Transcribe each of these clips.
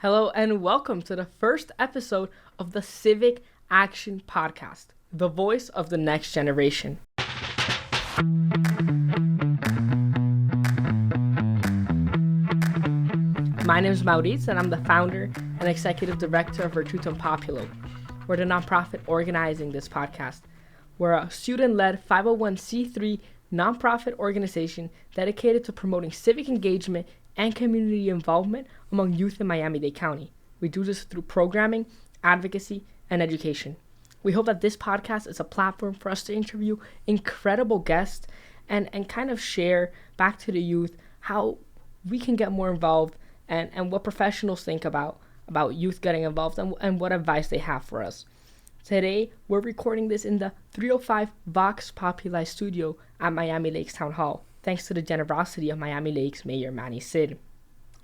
Hello and welcome to the first episode of the Civic Action Podcast, the voice of the next generation. My name is Maurice and I'm the founder and executive director of Virtutem Populo. We're the nonprofit organizing this podcast. We're a student-led 501c3 nonprofit organization dedicated to promoting civic engagement and community involvement among youth in Miami-Dade County. We do this through programming, advocacy, and education. We hope that this podcast is a platform for us to interview incredible guests and kind of share back to the youth how we can get more involved and what professionals think about youth getting involved and what advice they have for us. Today, we're recording this in the 305 Vox Populi studio at Miami Lakes Town Hall, thanks to the generosity of Miami Lakes Mayor Manny Sid.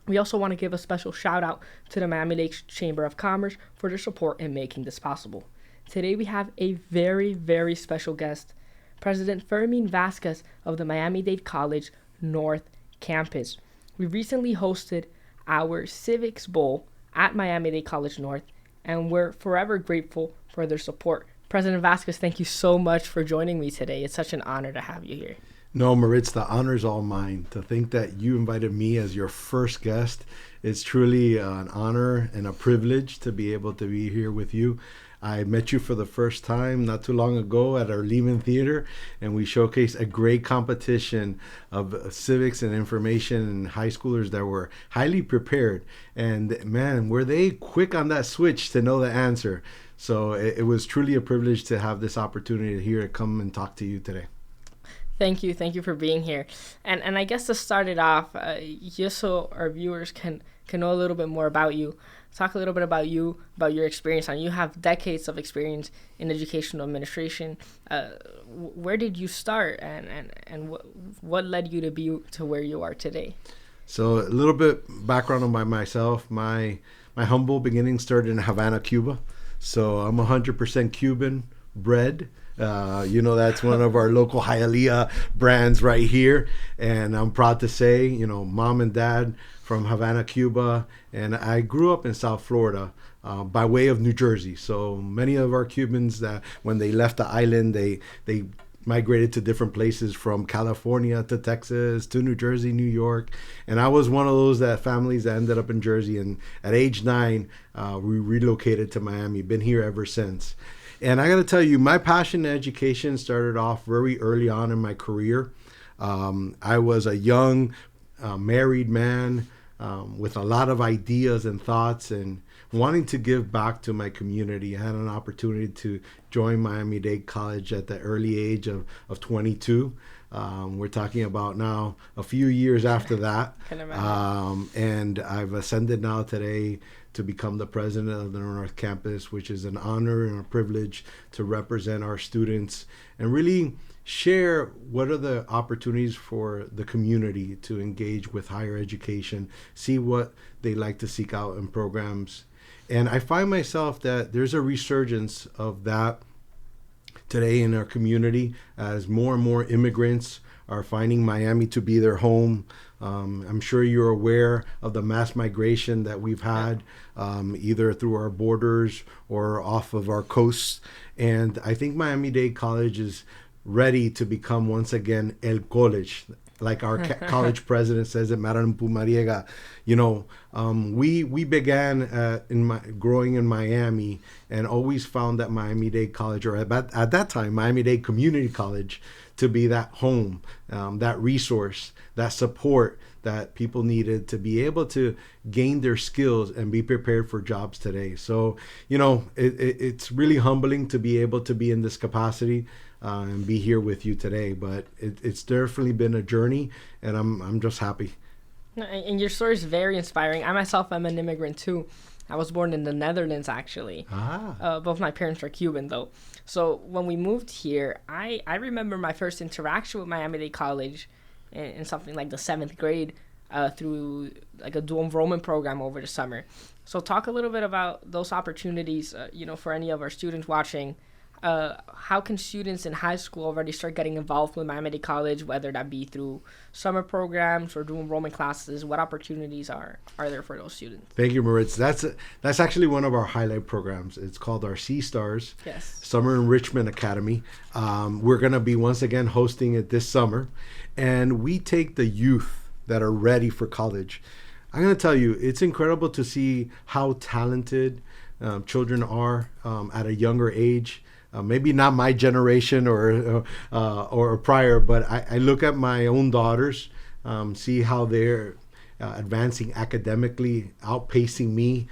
We also want to give a special shout out to the Miami Lakes Chamber of Commerce for their support in making this possible. Today we have a very, very special guest, President Vazquez of the Miami-Dade College North Campus. We recently hosted our Civics Bowl at Miami-Dade College North, and we're forever grateful for their support. President Vazquez, thank you so much for joining me today. It's such an honor to have you here. No, Moritz, the honor's all mine. To think that you invited me as your first guest, it's truly an honor and a privilege to be able to be here with you. I met you for the first time not too long ago at our Lehman Theater, and we showcased a great competition of civics and information and high schoolers that were highly prepared. And man, were they quick on that switch to know the answer. So it was truly a privilege to have this opportunity here to come and talk to you today. Thank you for being here. And I guess to start it off, just so our viewers can know a little bit more about you, talk a little bit about you, about your experience. And you have decades of experience in educational administration. Where did you start, and what led you to be to where you are today? So a little bit background on myself. My humble beginnings started in Havana, Cuba. So I'm 100% Cuban bred. That's one of our local Hialeah brands right here. And I'm proud to say, mom and dad from Havana, Cuba. And I grew up in South Florida by way of New Jersey. So many of our Cubans that when they left the island, they migrated to different places from California to Texas to New Jersey, New York. And I was one of those families that ended up in Jersey. And at age 9, we relocated to Miami. Been here ever since. And I got to tell you, my passion in education started off very early on in my career. I was a young married man with a lot of ideas and thoughts and wanting to give back to my community. I had an opportunity to join Miami-Dade College at the early age of 22. We're talking about now a few years after that. And I've ascended now today to become the president of the North Campus, which is an honor and a privilege to represent our students and really share what are the opportunities for the community to engage with higher education, see what they like to seek out in programs. And I find myself that there's a resurgence of that today in our community as more and more immigrants are finding Miami to be their home. I'm sure you're aware of the mass migration that we've had, either through our borders or off of our coasts. And I think Miami-Dade College is ready to become once again El College, like our college president says at Maran Pumariega. We began growing in Miami and always found that Miami-Dade College, or at that time, Miami-Dade Community College, to be that home, that resource, that support that people needed to be able to gain their skills and be prepared for jobs today. So, it's really humbling to be able to be in this capacity and be here with you today. But it's definitely been a journey, and I'm just happy. And your story is very inspiring. I myself am an immigrant too. I was born in the Netherlands, actually. Both my parents are Cuban, though. So when we moved here, I remember my first interaction with Miami-Dade College in something like the 7th grade through like a dual enrollment program over the summer. So talk a little bit about those opportunities, for any of our students watching. how can students in high school already start getting involved with Miami-Dade College, whether that be through summer programs or dual enrollment classes? What opportunities are there for those students? Thank you, Moritz. That's actually one of our highlight programs. It's called our Sea Stars Summer Enrichment Academy. We're going to be once again hosting it this summer, and we take the youth that are ready for college. I'm going to tell you, it's incredible to see how talented children are at a younger age. Maybe not my generation or prior, but I look at my own daughters, see how they're advancing academically, outpacing me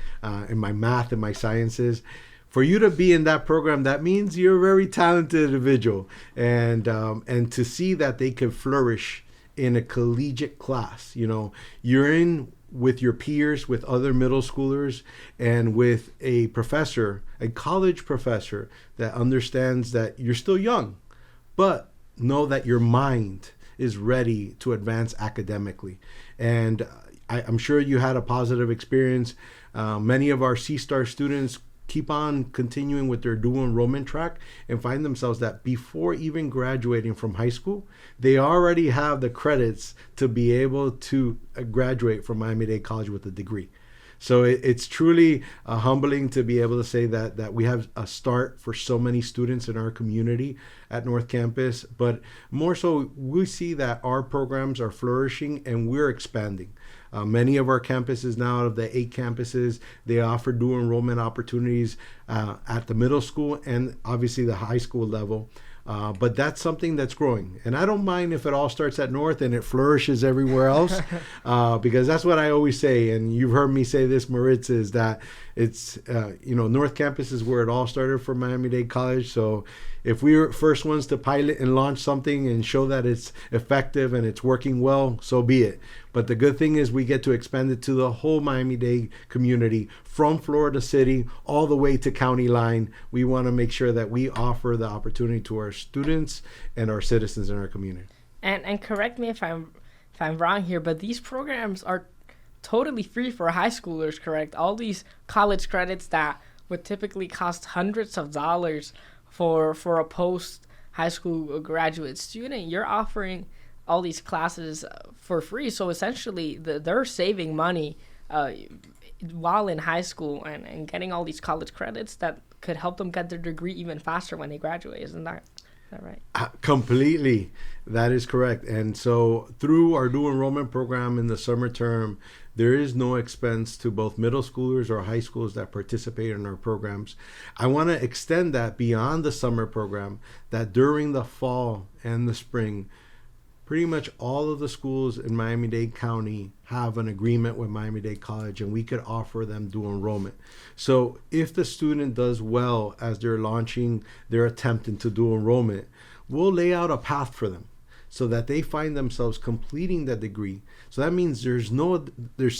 in my math and my sciences. For you to be in that program, that means you're a very talented individual, and to see that they can flourish in a collegiate class. You're in with your peers, with other middle schoolers, and with a professor, a college professor that understands that you're still young, but know that your mind is ready to advance academically. And I'm sure you had a positive experience. Many of our C-Star students keep on continuing with their dual enrollment track and find themselves that before even graduating from high school, they already have the credits to be able to graduate from Miami-Dade College with a degree. So it's truly humbling to be able to say that we have a start for so many students in our community at North Campus, but more so we see that our programs are flourishing and we're expanding. Many of our campuses now, out of the 8 campuses, they offer dual enrollment opportunities at the middle school and obviously the high school level. But that's something that's growing. And I don't mind if it all starts at North and it flourishes everywhere else, because that's what I always say. And you've heard me say this, Moritz, is that it's, North Campus is where it all started for Miami-Dade College. So if we were first ones to pilot and launch something and show that it's effective and it's working well, so be it. But the good thing is we get to expand it to the whole Miami-Dade community, from Florida City all the way to county line. We want to make sure that we offer the opportunity to our students and our citizens in our community. And correct me if I'm wrong here, but these programs are totally free for high schoolers, correct? All these college credits that would typically cost hundreds of dollars for a post high school graduate student, you're offering all these classes for free. So essentially they're saving money while in high school and getting all these college credits that could help them get their degree even faster when they graduate. Isn't that right? Completely. That is correct. And so through our dual enrollment program in the summer term, there is no expense to both middle schoolers or high schools that participate in our programs. I want to extend that beyond the summer program, that during the fall and the spring, pretty much all of the schools in Miami-Dade County have an agreement with Miami-Dade College, and we could offer them dual enrollment. So if the student does well as they're launching their attempt into dual enrollment, we'll lay out a path for them so that they find themselves completing that degree. So that means there's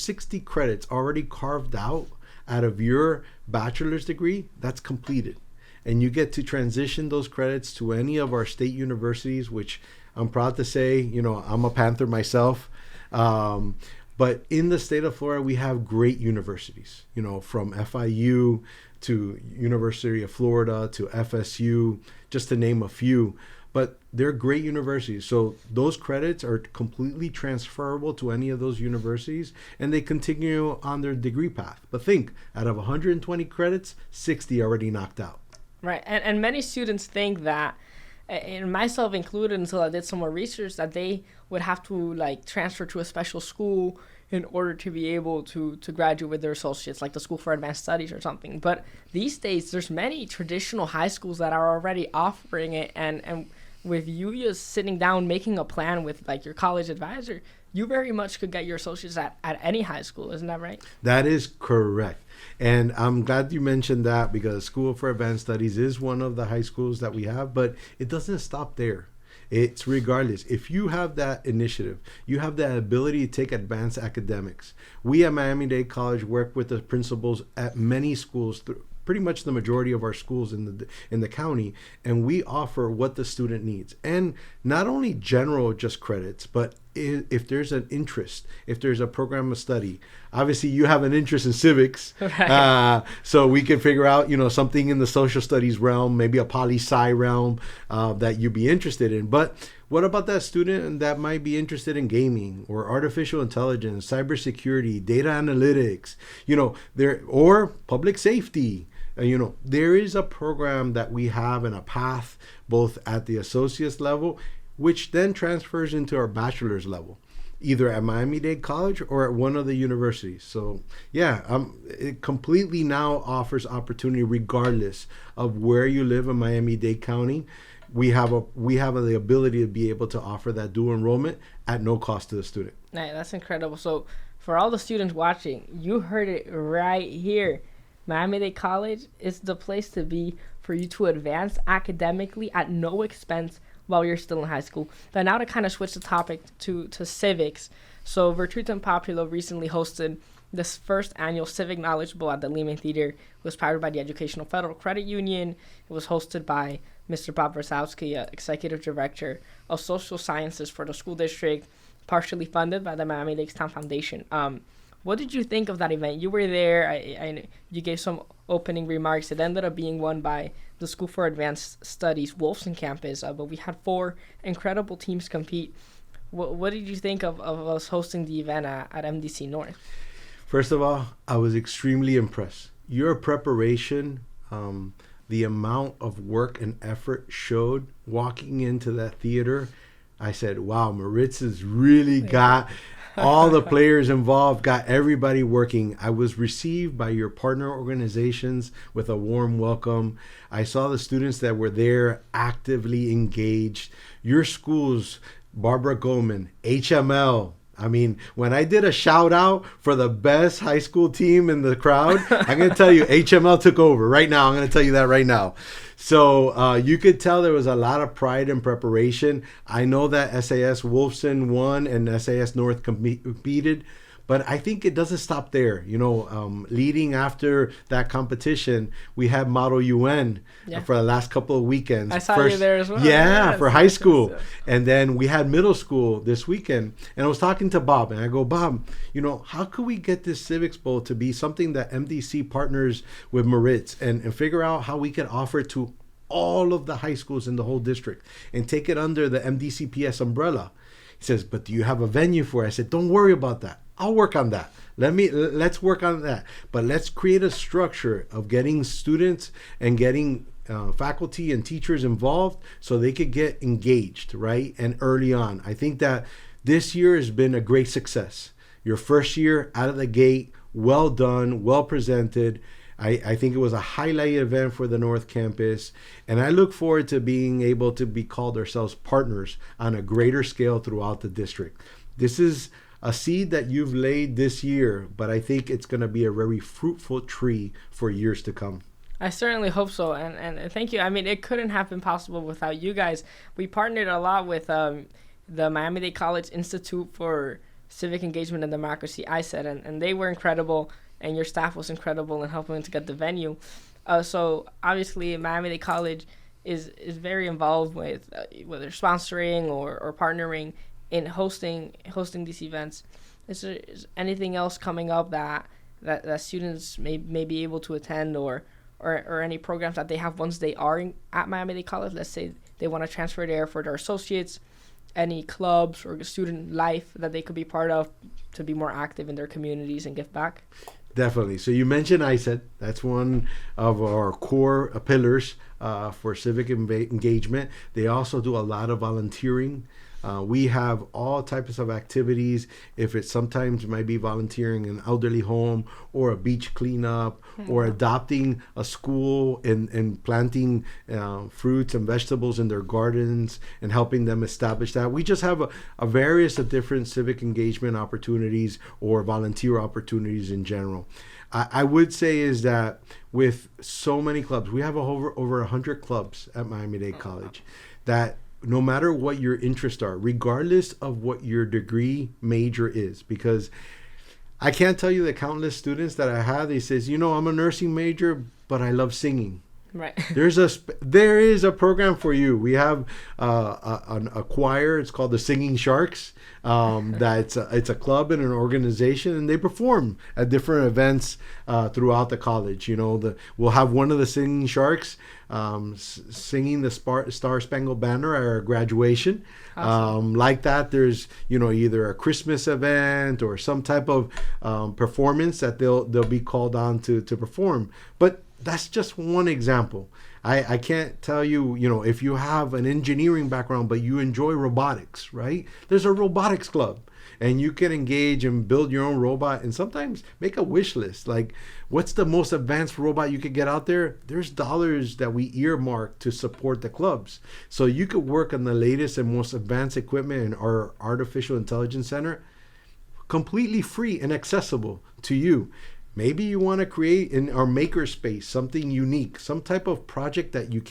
60 credits already carved out of your bachelor's degree that's completed. And you get to transition those credits to any of our state universities, which I'm proud to say, I'm a Panther myself. But in the state of Florida, we have great universities, from FIU to University of Florida to FSU, just to name a few. But they're great universities. So those credits are completely transferable to any of those universities, and they continue on their degree path. But think, out of 120 credits, 60 already knocked out. Right. And many students think that, and myself included until I did some more research, that they would have to transfer to a special school in order to be able to graduate with their associates, like the School for Advanced Studies or something. But these days, there's many traditional high schools that are already offering it, and with you just sitting down, making a plan with your college advisor, you very much could get your associates at any high school. Isn't that right? That is correct. And I'm glad you mentioned that, because School for Advanced Studies is one of the high schools that we have, but it doesn't stop there. It's regardless. If you have that initiative, you have the ability to take advanced academics. We at Miami-Dade College work with the principals at many schools, pretty much the majority of our schools in the county, and we offer what the student needs. And not only general just credits, but if there's an interest, if there's a program of study. Obviously, you have an interest in civics, Right. so we can figure out, something in the social studies realm, maybe a poli-sci realm that you'd be interested in. But what about that student that might be interested in gaming or artificial intelligence, cybersecurity, data analytics, or public safety? There is a program that we have and a path both at the associate's level, which then transfers into our bachelor's level, either at Miami-Dade College or at one of the universities. So yeah, it completely now offers opportunity regardless of where you live in Miami-Dade County. We have the ability to be able to offer that dual enrollment at no cost to the student. Right, that's incredible. So for all the students watching, you heard it right here. Miami-Dade College is the place to be for you to advance academically at no expense while you're still in high school. But now to kind of switch the topic to civics. So Virtutem Populo recently hosted this first annual Civic Knowledge Bowl at the Lehman Theater. It was powered by the Educational Federal Credit Union. It was hosted by Mr. Bob Vazquez, Executive Director of Social Sciences for the school district, partially funded by the Miami-Dade Town Foundation. What did you think of that event? You were there. You gave some opening remarks. It ended up being won by the School for Advanced Studies Wolfson campus, but we had 4 incredible teams compete. What did you think of us hosting the event at MDC North? First of all, I was extremely impressed. Your preparation, the amount of work and effort showed walking into that theater. I said, wow, Moritz has really got all the players involved, got everybody working. I was received by your partner organizations with a warm welcome. I saw the students that were there actively engaged. Your schools, Barbara Goldman, HML. I mean, when I did a shout out for the best high school team in the crowd, I'm going to tell you, HML took over right now. I'm going to tell you that right now. So you could tell there was a lot of pride and preparation. I know that SAS Wolfson won and SAS North competed, but I think it doesn't stop there. Leading after that competition, we had Model UN for the last couple of weekends. I saw you there as well. Yeah, for high school. And then we had middle school this weekend. And I was talking to Bob, and I go, Bob, how could we get this Civics Bowl to be something that MDC partners with Moritz and figure out how we can offer it to all of the high schools in the whole district and take it under the MDCPS umbrella? He says, but do you have a venue for it? I said, don't worry about that. I'll work on that. Let's work on that. But let's create a structure of getting students and getting faculty and teachers involved so they could get engaged, right? And early on. I think that this year has been a great success. Your first year out of the gate, well done, well presented. I think it was a highlight event for the North Campus, and I look forward to being able to be called ourselves partners on a greater scale throughout the district. This is a seed that you've laid this year, but I think it's going to be a very fruitful tree for years to come. I certainly hope so, and thank you. I mean, it couldn't have been possible without you guys. We partnered a lot with the Miami-Dade College Institute for Civic Engagement and Democracy, ICED, and they were incredible, and your staff was incredible in helping to get the venue. So obviously, Miami-Dade College is very involved with whether sponsoring or partnering in hosting these events. Is there anything else coming up that students may be able to attend or any programs that they have once they are at Miami-Dade College? Let's say they want to transfer there for their associates. Any clubs or student life that they could be part of to be more active in their communities and give back? Definitely. So you mentioned ICED. That's one of our core pillars for civic engagement. They also do a lot of volunteering. We have all types of activities. If it sometimes might be volunteering in an elderly home or a beach cleanup or adopting a school and planting fruits and vegetables in their gardens and helping them establish that. We just have a various of different civic engagement opportunities or volunteer opportunities in general. I would say is that with so many clubs, we have over 100 clubs at Miami-Dade College that no matter what your interests are, regardless of what your degree major is, because I can't tell you the countless students that I have, they says, I'm a nursing major, but I love singing. Right. There is a program for you. We have a choir. It's called the Singing Sharks. It's a club and an organization, and they perform at different events throughout the college. We'll have one of the Singing Sharks singing the Star Spangled Banner at our graduation. Awesome. Like that, there's either a Christmas event or some type of performance that they'll be called on to perform. But that's just one example. I can't tell you, if you have an engineering background, but you enjoy robotics, right? There's a robotics club, and you can engage and build your own robot, and sometimes make a wish list. Like, what's the most advanced robot you could get out there? There's dollars that we earmark to support the clubs. So you could work on the latest and most advanced equipment in our artificial intelligence center, completely free and accessible to you. Maybe you want to create in our maker space something unique, some type of project that you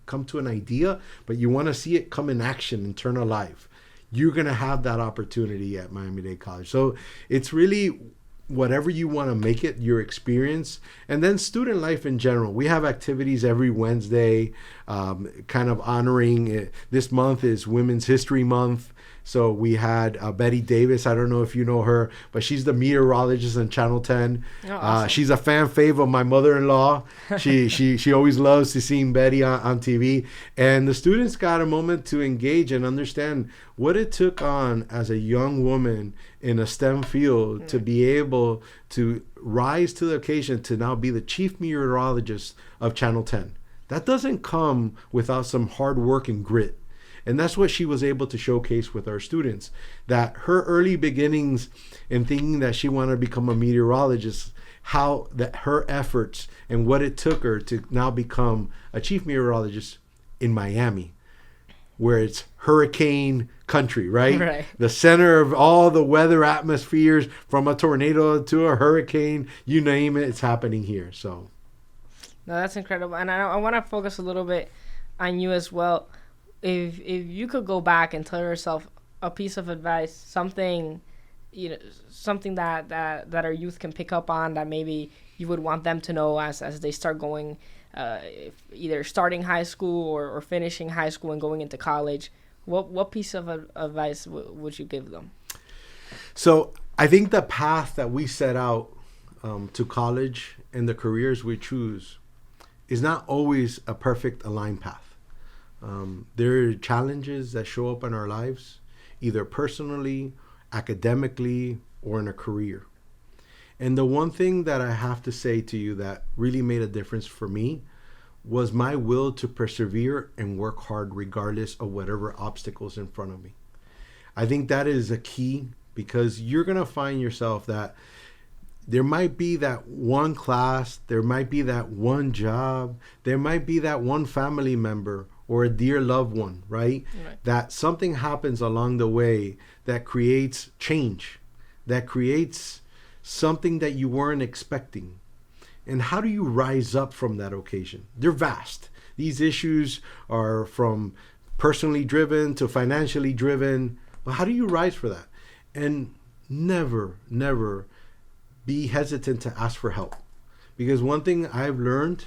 come to an idea, but you want to see it come in action and turn alive. You're going to have that opportunity at Miami-Dade College. So it's really whatever you want to make it your experience. And then student life in general. We have activities every Wednesday, kind of honoring this month is Women's History Month. So we had Betty Davis. I don't know if you know her, but she's the meteorologist on Channel 10. Oh, awesome. She's a fan fave of my mother-in-law. She always loves to see Betty on TV. And the students got a moment to engage and understand what it took on as a young woman in a STEM field to be able to rise to the occasion to now be the chief meteorologist of Channel 10. That doesn't come without some hard work and grit. And that's what she was able to showcase with our students, that her early beginnings in thinking that she wanted to become a meteorologist, how that her efforts and what it took her to now become a chief meteorologist in Miami, where it's hurricane country, right? Right. The center of all the weather atmospheres, from a tornado to a hurricane, you name it, it's happening here. So, No, that's incredible. And I want to focus a little bit on you as well. If you could go back and tell yourself a piece of advice, something that our youth can pick up on, that maybe you would want them to know as they start going, either starting high school or finishing high school and going into college, what piece of advice would you give them? So I think the path that we set out to college and the careers we choose is not always a perfect aligned path. There are challenges that show up in our lives, either personally, academically, or in a career. And the one thing that I have to say to you that really made a difference for me was my will to persevere and work hard regardless of whatever obstacles in front of me. I think that is a key, because you're going to find yourself that there might be that one class, there might be that one job, there might be that one family member or a dear loved one, right? That something happens along the way that creates change, that creates something that you weren't expecting. And how do you rise up from that occasion? They're vast. These issues are from personally driven to financially driven. But how do you rise for that? And never be hesitant to ask for help. Because one thing I've learned,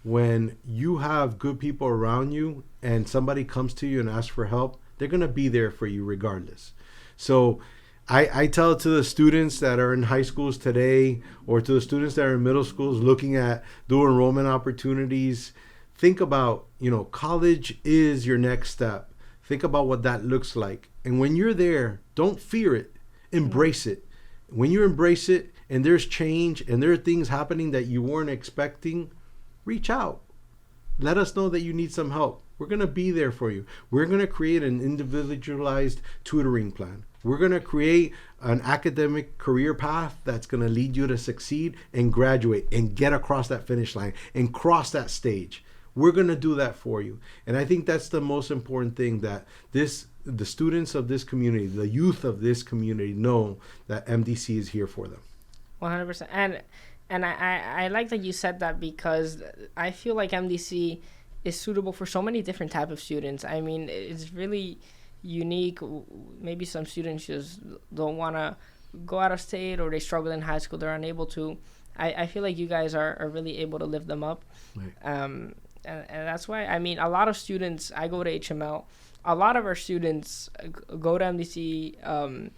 when you have good people around you and somebody comes to you and asks for help, they're going to be there for you regardless. So I tell to the students that are in high schools today, or to the students that are in middle schools looking at dual enrollment opportunities, think about, college is your next step. Think about what that looks like. And when you're there, don't fear it. Embrace it. When you embrace it and there's change and there are things happening that you weren't expecting, reach out. Let us know that you need some help. We're going to be there for you. We're going to create an individualized tutoring plan. We're going to create an academic career path that's going to lead you to succeed and graduate and get across that finish line and cross that stage. We're going to do that for you. And I think that's the most important thing, that the students of this community, the youth of this community, know that MDC is here for them. 100%. And I like that you said that, because I feel like MDC is suitable for so many different type of students. I mean, it's really unique. Maybe some students just don't want to go out of state, or they struggle in high school, they're unable to. I feel like you guys are really able to lift them up. Right. And that's why, I mean, a lot of students, I go to HML, a lot of our students go to MDC,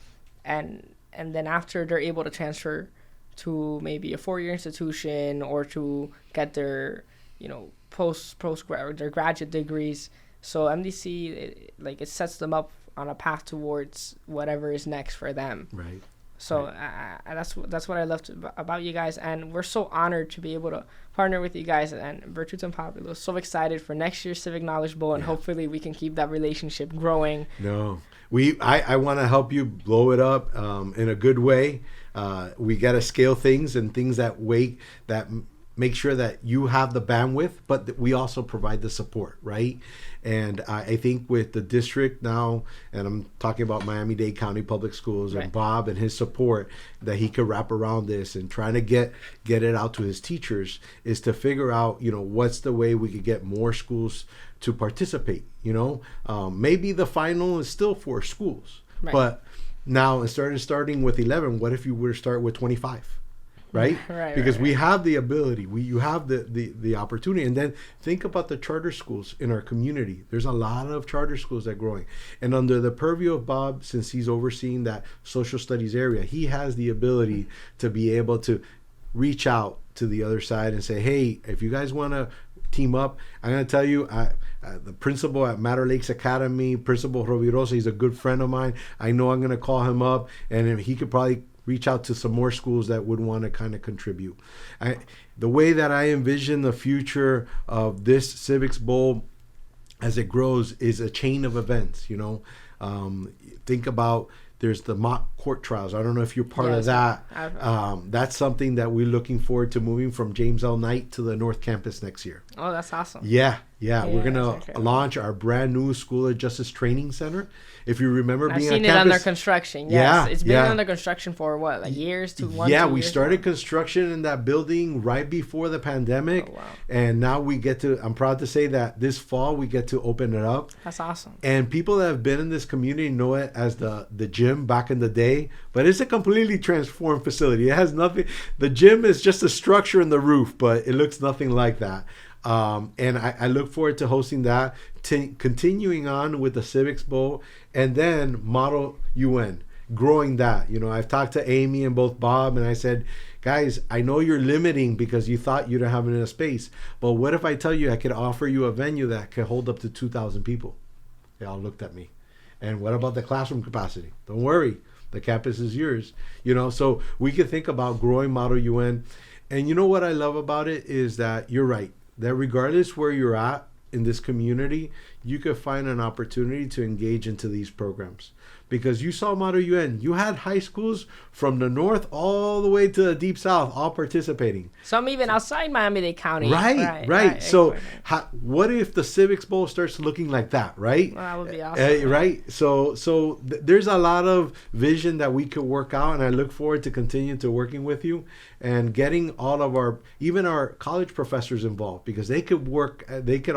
and then after they're able to transfer to maybe a 4-year institution or to get their, their graduate degrees. So MDC, it sets them up on a path towards whatever is next for them. Right. So that's what I love about you guys, and we're so honored to be able to partner with you guys. And Virtutem Populo, so excited for next year's Civic Knowledge Bowl, and hopefully we can keep that relationship growing. No, I want to help you blow it up in a good way. We got to scale things and things that make sure that you have the bandwidth, but that we also provide the support, right? And I think with the district now, and I'm talking about Miami-Dade County Public Schools, and Bob and his support that he could wrap around this and trying to get it out to his teachers, is to figure out, what's the way we could get more schools to participate. Maybe the final is still 4 schools, but now instead of starting with 11, what if you were to start with 25? Right? Because we have the ability, you have the opportunity. And then think about the charter schools in our community. There's a lot of charter schools that are growing. And under the purview of Bob, since he's overseeing that social studies area, he has the ability to be able to reach out to the other side and say, hey, if you guys want to team up, I'm going to tell you, the principal at Matter Lakes Academy, Principal Rovirosa, he's a good friend of mine. I know I'm going to call him up, and he could probably reach out to some more schools that would want to kind of contribute. The way that I envision the future of this Civics Bowl as it grows is a chain of events. Think about, there's the mock court trials. I don't know if you're part of that. That's something that we're looking forward to, moving from James L. Knight to the North Campus next year. Oh, that's awesome. Yeah. We're going to launch our brand new School of Justice Training Center. If you remember being on campus. I've seen it under construction. Yes. It's been under construction for what, years? We started construction in that building right before the pandemic. Oh, wow. And now I'm proud to say that this fall we get to open it up. That's awesome. And people that have been in this community know it as the gym back in the day, but it's a completely transformed facility. It has nothing. The gym is just a structure in the roof, but it looks nothing like that. And I look forward to hosting that, continuing on with the Civics Bowl, and then Model UN, growing that. I've talked to Amy and both Bob, and I said, guys, I know you're limiting because you thought you don't have enough space, but what if I tell you I could offer you a venue that could hold up to 2,000 people? They all looked at me. And what about the classroom capacity? Don't worry, the campus is yours. So we could think about growing Model UN. And what I love about it is that you're right, that regardless where you're at in this community, you could find an opportunity to engage into these programs. Because you saw Model UN, you had high schools from the north all the way to the deep south all participating. Some even outside Miami-Dade County. Right. So what if the Civics Bowl starts looking like that, right? Well, that would be awesome. Right. So there's a lot of vision that we could work out, and I look forward to continue to working with you and getting all of even our college professors involved, because they could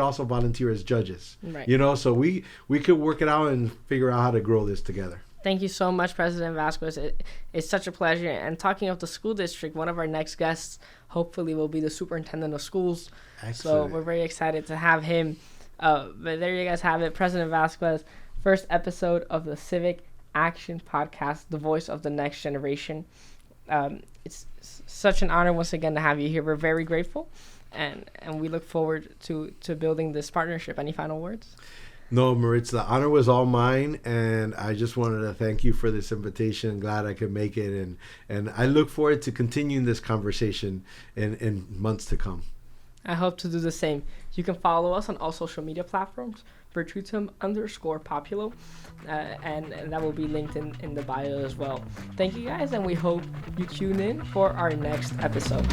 also volunteer as judges. Right. So we could work it out and figure out how to grow this together. Thank you so much, President Vazquez. It's such a pleasure. And talking of the school district, one of our next guests hopefully will be the superintendent of schools. Excellent. So we're very excited to have him. But there you guys have it, President Vazquez, first episode of the Civic Action Podcast, the voice of the next generation. It's such an honor once again to have you here. We're very grateful, and we look forward to building this partnership. Any final words? No, Maritz, the honor was all mine, and I just wanted to thank you for this invitation. Glad I could make it, and I look forward to continuing this conversation in months to come. I hope to do the same. You can follow us on all social media platforms, Virtutem_Populo, and that will be linked in the bio as well. Thank you guys, and we hope you tune in for our next episode.